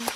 Hi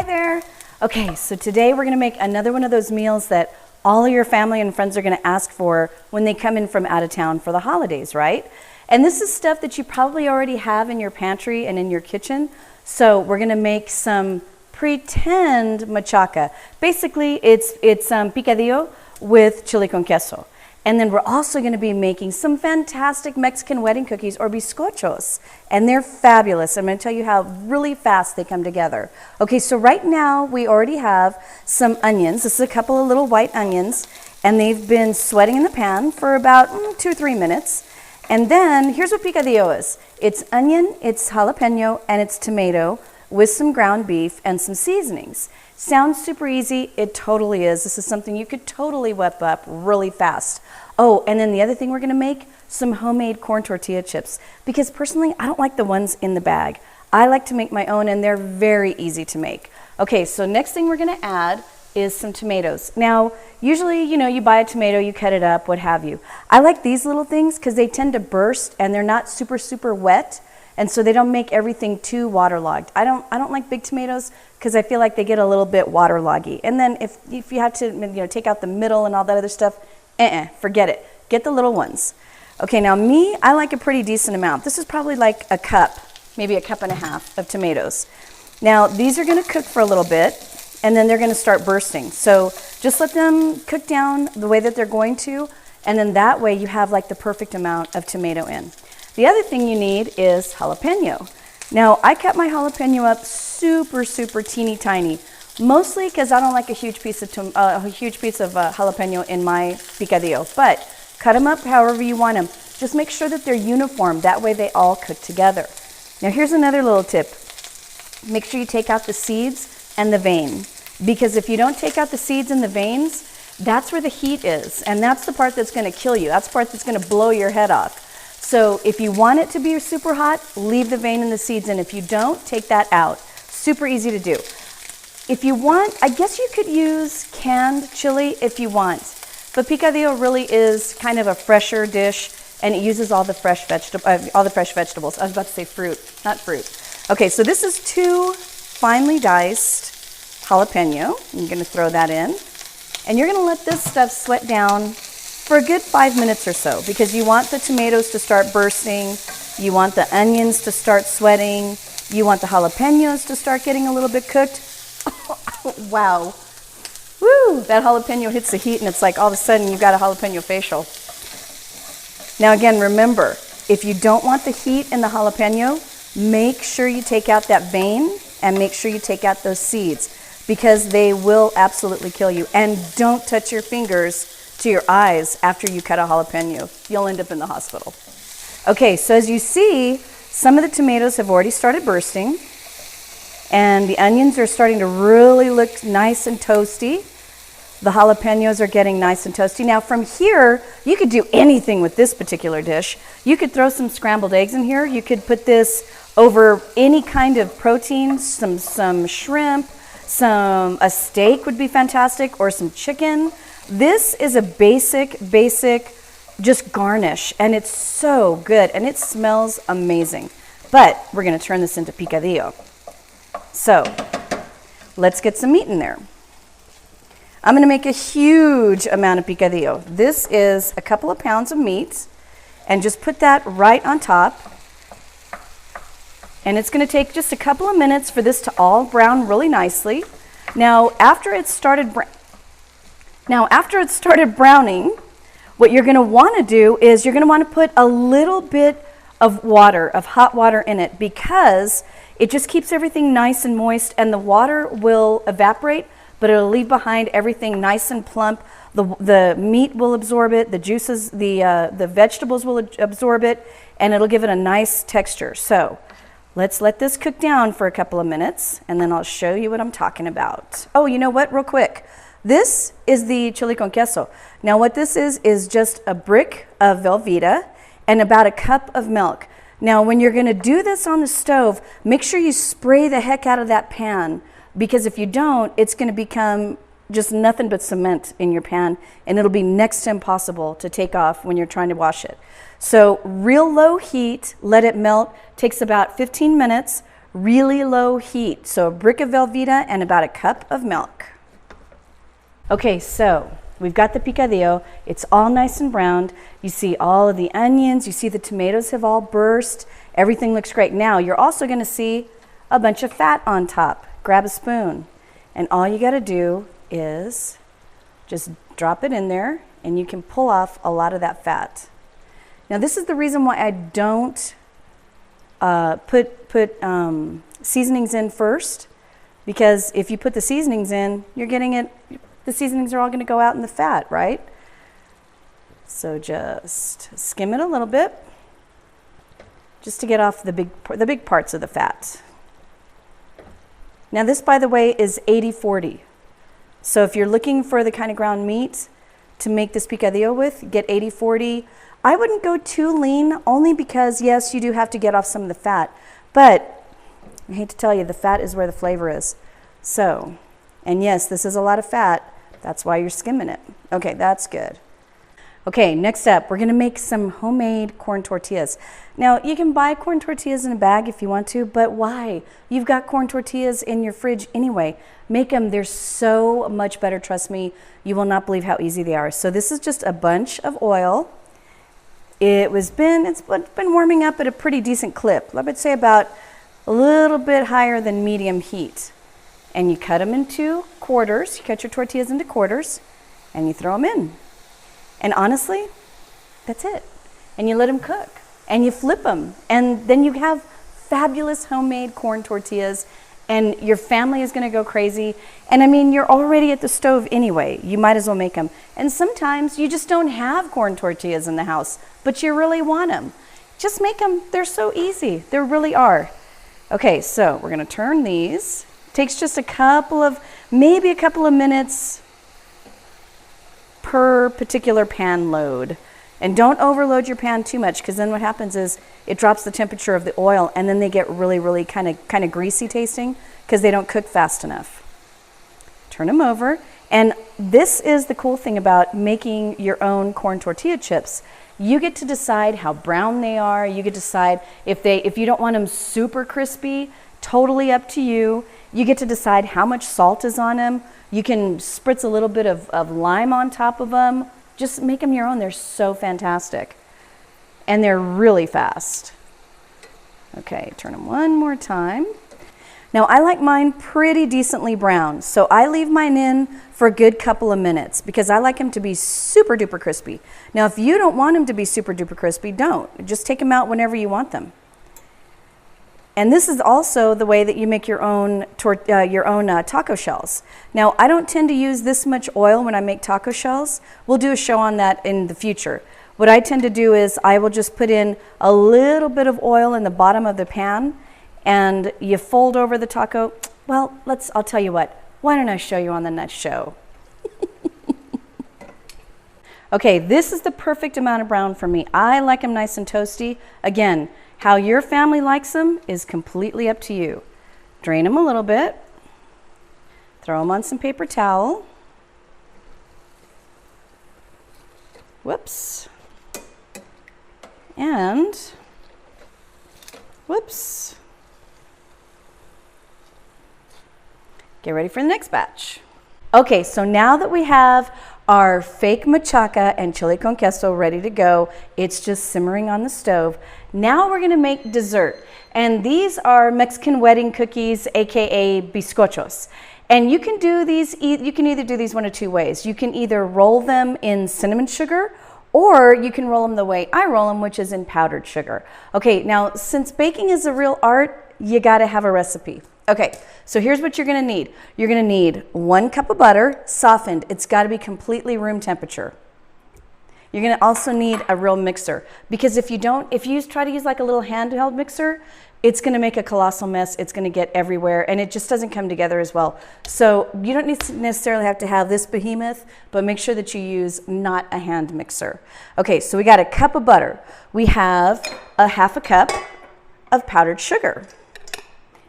there. Okay, so today we're gonna make another one of those meals that all of your family and friends are gonna ask for when they come in from out of town for the holidays, right? And this is stuff that you probably already have in your pantry and in your kitchen. So we're gonna make some pretend machaca. Basically, it's picadillo with chili con queso. And then we're also gonna be making some fantastic Mexican wedding cookies or biscochos. And they're fabulous. I'm gonna tell you how really fast they come together. Okay, so right now we already have some onions. This is a couple of little white onions, and they've been sweating in the pan for about 2 or 3 minutes. And then here's what picadillo is. It's onion, it's jalapeno, and it's tomato with some ground beef and some seasonings. Sounds super easy, it totally is. This is something you could totally whip up really fast. Oh, and then the other thing we're gonna make, some homemade corn tortilla chips. Because personally, I don't like the ones in the bag. I like to make my own, and they're very easy to make. Okay, so next thing we're gonna add is some tomatoes. Now, usually, you buy a tomato, you cut it up, what have you. I like these little things because they tend to burst and they're not super, super wet. And so they don't make everything too waterlogged. I don't like big tomatoes because I feel like they get a little bit waterloggy. And then if you have to take out the middle and all that other stuff, forget it. Get the little ones. Okay, now I like a pretty decent amount. This is probably like a cup, maybe a cup and a half of tomatoes. Now these are gonna cook for a little bit and then they're gonna start bursting. So just let them cook down the way that they're going to, and then that way you have like the perfect amount of tomato in. The other thing you need is jalapeno. Now, I cut my jalapeno up super, super teeny tiny, mostly because I don't like a huge piece of jalapeno in my picadillo, but cut them up however you want them. Just make sure that they're uniform. That way they all cook together. Now, here's another little tip. Make sure you take out the seeds and the vein, because if you don't take out the seeds and the veins, that's where the heat is, and that's the part that's going to kill you. That's the part that's going to blow your head off. So if you want it to be super hot, leave the vein and the seeds in. If you don't, take that out. Super easy to do. If you want, I guess you could use canned chili if you want. But picadillo really is kind of a fresher dish, and it uses all the fresh vegetables. I was about to say fruit, not fruit. Okay, so this is 2 finely diced jalapeno. I'm going to throw that in. And you're going to let this stuff sweat down for a good 5 minutes or so, because you want the tomatoes to start bursting, you want the onions to start sweating, you want the jalapenos to start getting a little bit cooked. Wow. Woo, that jalapeno hits the heat and it's like all of a sudden you've got a jalapeno facial. Now again, remember, if you don't want the heat in the jalapeno, make sure you take out that vein and make sure you take out those seeds, because they will absolutely kill you. And don't touch your fingers to your eyes after you cut a jalapeno. You'll end up in the hospital. Okay, so as you see, some of the tomatoes have already started bursting, and the onions are starting to really look nice and toasty. The jalapenos are getting nice and toasty. Now from here, you could do anything with this particular dish. You could throw some scrambled eggs in here. You could put this over any kind of protein, some shrimp, a steak would be fantastic, or some chicken. This is a basic, just garnish, and it's so good, and it smells amazing. But we're gonna turn this into picadillo. So, let's get some meat in there. I'm gonna make a huge amount of picadillo. This is a couple of pounds of meat, and just put that right on top. And it's gonna take just a couple of minutes for this to all brown really nicely. Now, after it started browning, what you're going to want to do is you're going to want to put a little bit of water, of hot water in it, because it just keeps everything nice and moist, and the water will evaporate, but it'll leave behind everything nice and plump. The meat will absorb it, the juices, the vegetables will absorb it, and it'll give it a nice texture. So let's let this cook down for a couple of minutes, and then I'll show you what I'm talking about. Oh, you know what, real quick. This is the chili con queso. Now what this is just a brick of Velveeta and about a cup of milk. Now when you're gonna do this on the stove, make sure you spray the heck out of that pan, because if you don't, it's gonna become just nothing but cement in your pan, and it'll be next to impossible to take off when you're trying to wash it. So real low heat, let it melt, takes about 15 minutes, really low heat. So a brick of Velveeta and about a cup of milk. Okay, so we've got the picadillo. It's all nice and browned. You see all of the onions, you see the tomatoes have all burst. Everything looks great. Now you're also gonna see a bunch of fat on top. Grab a spoon, and all you gotta do is just drop it in there, and you can pull off a lot of that fat. Now this is the reason why I don't put seasonings in first, because if you put the seasonings in, you're getting it, the seasonings are all gonna go out in the fat, right? So just skim it a little bit, just to get off the big parts of the fat. Now this, by the way, is 80-40. So if you're looking for the kind of ground meat to make this picadillo with, get 80-40. I wouldn't go too lean, only because, yes, you do have to get off some of the fat. But I hate to tell you, the fat is where the flavor is. So, and yes, this is a lot of fat. That's why you're skimming it. Okay, that's good. Okay, next up, we're gonna make some homemade corn tortillas. Now, you can buy corn tortillas in a bag if you want to, but why? You've got corn tortillas in your fridge anyway. Make them, they're so much better, trust me. You will not believe how easy they are. So this is just a bunch of oil. It's been warming up at a pretty decent clip. I would say about a little bit higher than medium heat. And you cut them into quarters. You cut your tortillas into quarters, and you throw them in. And honestly, that's it. And you let them cook, and you flip them, and then you have fabulous homemade corn tortillas, and your family is gonna go crazy. And I mean, you're already at the stove anyway. You might as well make them. And sometimes you just don't have corn tortillas in the house, but you really want them. Just make them, they're so easy. They really are. Okay, so we're gonna turn these. Takes just maybe a couple of minutes per particular pan load. And don't overload your pan too much, because then what happens is it drops the temperature of the oil, and then they get really kind of greasy tasting because they don't cook fast enough. Turn them over. And this is the cool thing about making your own corn tortilla chips. You get to decide how brown they are. You get to decide if you don't want them super crispy, totally up to you. You get to decide how much salt is on them. You can spritz a little bit of lime on top of them. Just make them your own. They're so fantastic. And they're really fast. Okay, turn them one more time. Now I like mine pretty decently brown, so I leave mine in for a good couple of minutes because I like them to be super duper crispy. Now if you don't want them to be super duper crispy, don't. Just take them out whenever you want them. And this is also the way that you make your own taco shells. Now, I don't tend to use this much oil when I make taco shells. We'll do a show on that in the future. What I tend to do is I will just put in a little bit of oil in the bottom of the pan, and you fold over the taco. Well, I'll tell you what. Why don't I show you on the next show? Okay, this is the perfect amount of brown for me. I like them nice and toasty. Again, how your family likes them is completely up to you. Drain them a little bit. Throw them on some paper towel. Whoops. And, whoops. Get ready for the next batch. Okay, so now that we have our fake machaca and chili con queso ready to go, it's just simmering on the stove. Now we're gonna make dessert. And these are Mexican wedding cookies, AKA biscochos. And you can do these, you can either do these one of two ways. You can either roll them in cinnamon sugar, or you can roll them the way I roll them, which is in powdered sugar. Okay, now since baking is a real art, you gotta have a recipe. Okay, so here's what you're gonna need. You're gonna need 1 cup of butter, softened. It's gotta be completely room temperature. You're gonna also need a real mixer, because if you try to use like a little handheld mixer, it's gonna make a colossal mess. It's gonna get everywhere, and it just doesn't come together as well. So you don't necessarily have to have this behemoth, but make sure that you use not a hand mixer. Okay, so we got a cup of butter. We have a 1/2 cup of powdered sugar.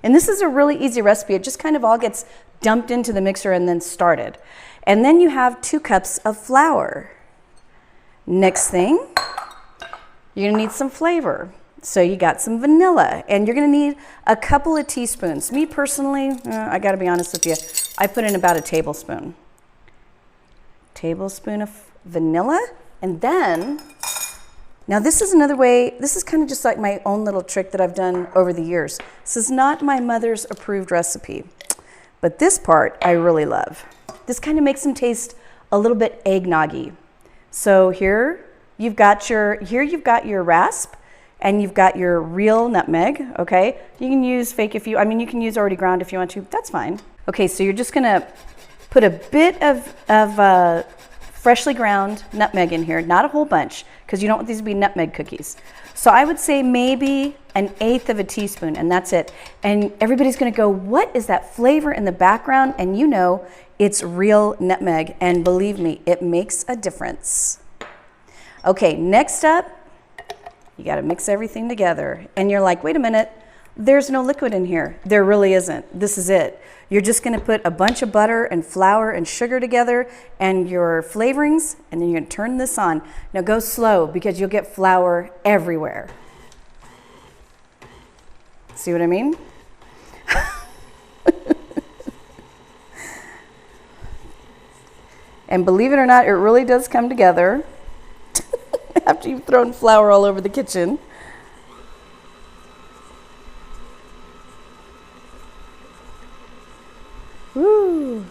And this is a really easy recipe. It just kind of all gets dumped into the mixer and then started. And then you have 2 cups of flour. Next thing, you're gonna need some flavor. So you got some vanilla, and you're gonna need a couple of teaspoons. Me personally, I gotta be honest with you, I put in about a tablespoon. Tablespoon of vanilla, and then, now this is another way, this is kind of just like my own little trick that I've done over the years. This is not my mother's approved recipe, but this part I really love. This kind of makes them taste a little bit eggnoggy. So here you've got your rasp, and you've got your real nutmeg, okay? You can use fake you can use already ground if you want to, that's fine. Okay, so you're just gonna put a bit of freshly ground nutmeg in here, not a whole bunch, because you don't want these to be nutmeg cookies. So I would say maybe 1/8 of a teaspoon, and that's it. And everybody's gonna go, what is that flavor in the background? And you know, it's real nutmeg, and believe me, it makes a difference. Okay, next up, you gotta mix everything together. And you're like, wait a minute, there's no liquid in here. There really isn't. This is it. You're just gonna put a bunch of butter and flour and sugar together and your flavorings, and then you're gonna turn this on. Now go slow because you'll get flour everywhere. See what I mean? And believe it or not, it really does come together after you've thrown flour all over the kitchen. Woo!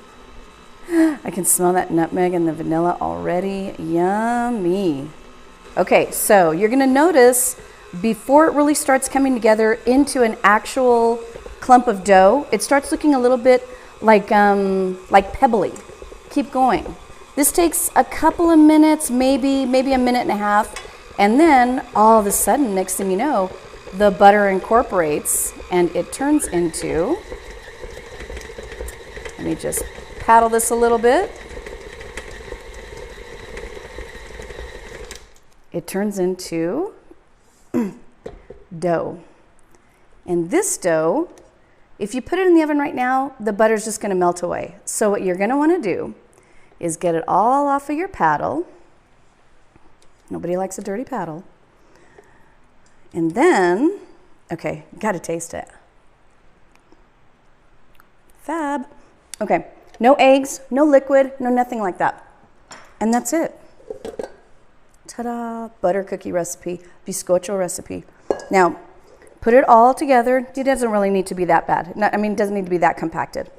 I can smell that nutmeg and the vanilla already. Yummy. Okay, so you're gonna notice before it really starts coming together into an actual clump of dough, it starts looking a little bit like pebbly. Keep going. This takes a couple of minutes, maybe a minute and a half, and then all of a sudden, next thing you know, the butter incorporates and it turns into, let me just paddle this a little bit. It turns into dough. And this dough, if you put it in the oven right now, the butter's just gonna melt away. So what you're gonna wanna do is get it all off of your paddle. Nobody likes a dirty paddle. And then, okay, you gotta taste it. Fab. Okay, no eggs, no liquid, no nothing like that. And that's it. Ta-da, butter cookie recipe, biscocho recipe. Now, put it all together. It doesn't really need to be that bad. It doesn't need to be that compacted.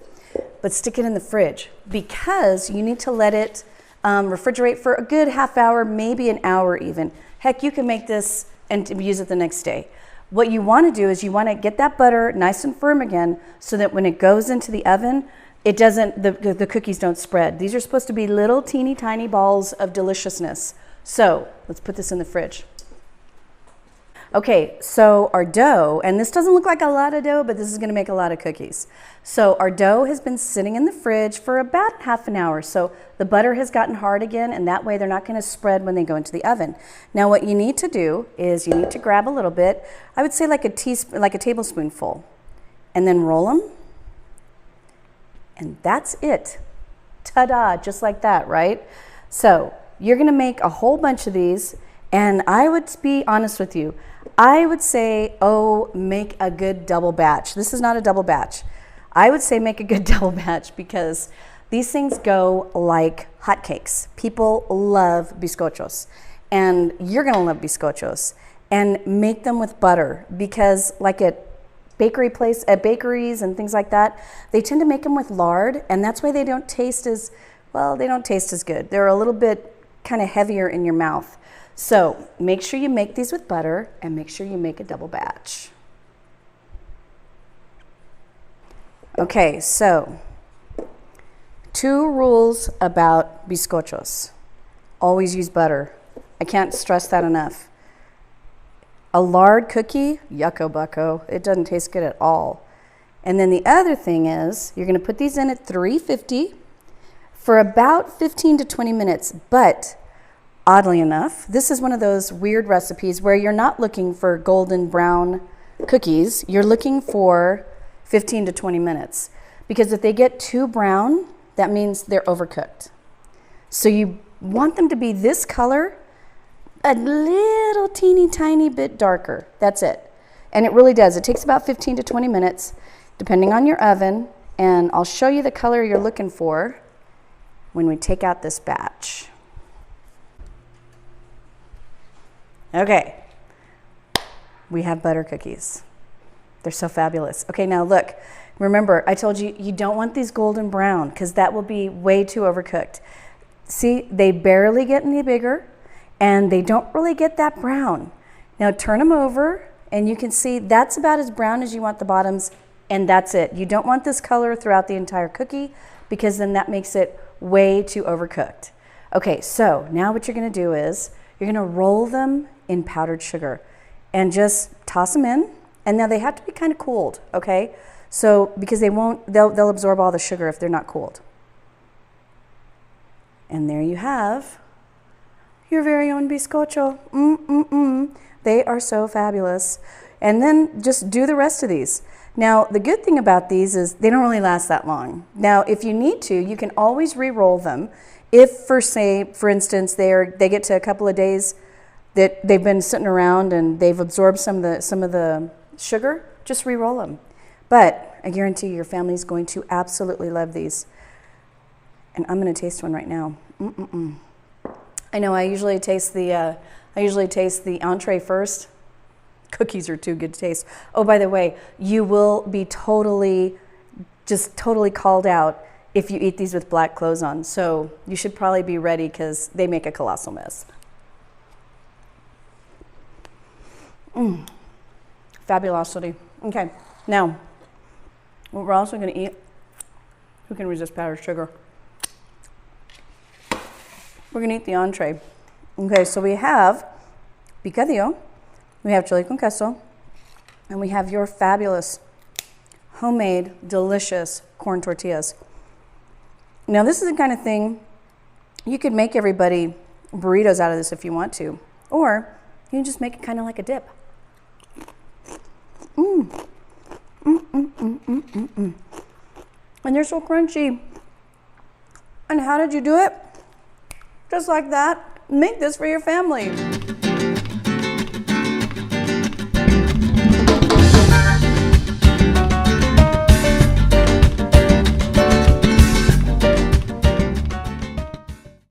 But stick it in the fridge because you need to let it refrigerate for a good half hour, maybe an hour even. Heck, you can make this and use it the next day. What you want to do is you want to get that butter nice and firm again so that when it goes into the oven, it doesn't, the cookies don't spread. These are supposed to be little teeny tiny balls of deliciousness. So let's put this in the fridge. Okay, so our dough, and this doesn't look like a lot of dough, but this is gonna make a lot of cookies. So our dough has been sitting in the fridge for about half an hour. So the butter has gotten hard again, and that way they're not gonna spread when they go into the oven. Now what you need to do is you need to grab a little bit, I would say like a tablespoonful, and then roll them. And that's it. Ta-da, just like that, right? So you're gonna make a whole bunch of these, and I would be honest with you, I would say, make a good double batch. This is not a double batch. I would say make a good double batch because these things go like hotcakes. People love biscochos, and you're gonna love biscochos. And make them with butter because like at bakeries and things like that, they tend to make them with lard, and that's why they don't taste as, good. They're a little bit kind of heavier in your mouth. So make sure you make these with butter and make sure you make a double batch. Okay, so 2 rules about biscochos. Always use butter. I can't stress that enough. A lard cookie, yucko bucko, it doesn't taste good at all. And then the other thing is, you're gonna put these in at 350 for about 15 to 20 minutes, but oddly enough, this is one of those weird recipes where you're not looking for golden brown cookies, you're looking for 15 to 20 minutes. Because if they get too brown, that means they're overcooked. So you want them to be this color, a little teeny tiny bit darker. That's it. And it really does. It takes about 15 to 20 minutes, depending on your oven. And I'll show you the color you're looking for when we take out this batch. Okay, we have butter cookies. They're so fabulous. Okay, now look, remember I told you, you don't want these golden brown because that will be way too overcooked. See, they barely get any bigger and they don't really get that brown. Now turn them over and you can see that's about as brown as you want the bottoms, and that's it. You don't want this color throughout the entire cookie because then that makes it way too overcooked. Okay, so now what you're gonna do is you're gonna roll them in powdered sugar and just toss them in. And now they have to be kind of cooled, okay? So, because they'll absorb all the sugar if they're not cooled. And there you have your very own biscocho. They are so fabulous. And then just do the rest of these. Now, the good thing about these is they don't really last that long. Now, if you need to, you can always re-roll them. If, for instance, they get to a couple of days that they've been sitting around and they've absorbed some of the sugar, just re-roll them. But I guarantee your family's going to absolutely love these. And I'm going to taste one right now. I know I usually taste the entree first. Cookies are too good to taste. Oh, by the way, you will be totally called out if you eat these with black clothes on. So you should probably be ready because they make a colossal mess. Fabulosity. Okay, now, what we're also going to eat, who can resist powdered sugar? We're going to eat the entree. Okay, so we have picadillo, we have chili con queso, and we have your fabulous, homemade, delicious corn tortillas. Now, this is the kind of thing, you could make everybody burritos out of this if you want to, or you can just make it kind of like a dip. And they're so crunchy. And how did you do it? Just like that. Make this for your family.